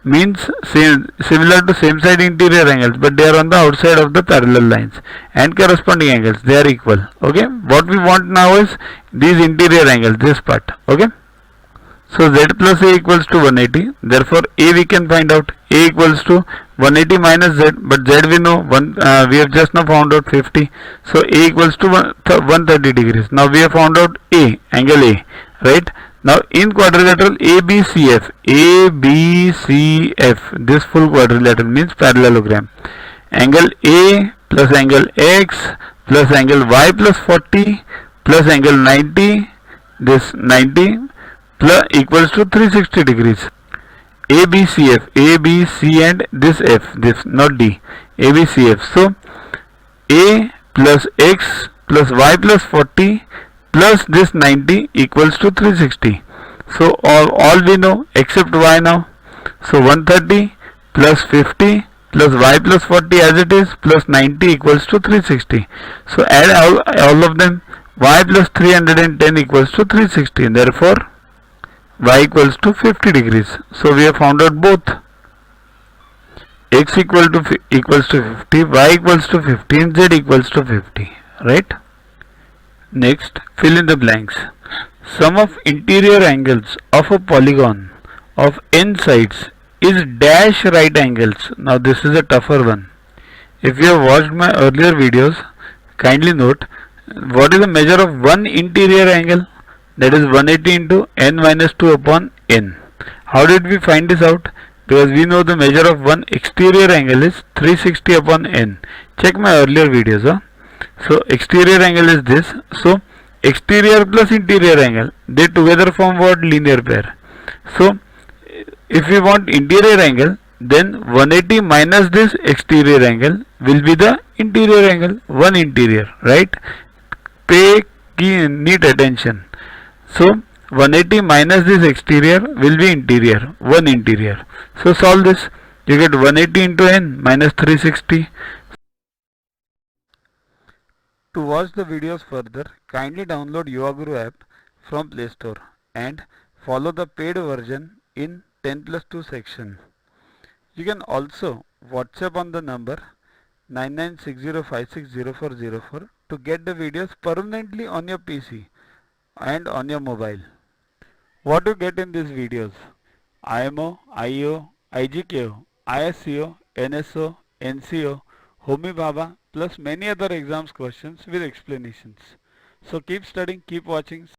means similar to same side interior angles, but they are on the outside of the parallel lines, and corresponding angles, they are equal. Okay, what we want now is these interior angles, this part. Okay, so z plus a equals to 180, therefore a we can find out. A equals to 180 minus z, but z we know, we have just now found out 50, so a equals to 130 degrees. Now we have found out a, angle a, right? Now in quadrilateral ABCF, this full quadrilateral means parallelogram. Angle A plus angle X plus angle Y plus 40 plus angle 90, this 90 plus equals to 360 degrees. ABCF, ABC and this F, this not D, ABCF. So A plus X plus Y plus 40 plus this 90 equals to 360. So all we know except y now. So 130 plus 50 plus y plus 40 as it is plus 90 equals to 360. So add all of them. Y plus 310 equals to 360. Therefore y equals to 50 degrees. So we have found out both. X equals to 50, y equals to 50 and z equals to 50. Right? Next, fill in the blanks. Sum of interior angles of a polygon of n sides is dash right angles. Now this is a tougher one. If you have watched my earlier videos, kindly note what is the measure of one interior angle, that is 180 into n minus 2 upon n. How did we find this out? Because we know the measure of one exterior angle is 360 upon n. Check my earlier videos. So exterior angle is this. So exterior plus interior angle, they together form what? Linear pair. So if we want interior angle, then 180 minus this exterior angle will be the interior angle, one interior, right? Pay neat attention. So 180 minus this exterior will be interior, one interior. So solve this. You get 180 into n minus 360. To watch the videos further, kindly download YuvaGuru app from Play Store and follow the paid version in 10+2 section. You can also WhatsApp on the number 9960560404 to get the videos permanently on your PC and on your mobile. What you get in these videos? IMO, IO, IGKO, ISCO, NSO, NCO, Homi Bhabha plus many other exams questions with explanations. So keep studying, keep watching.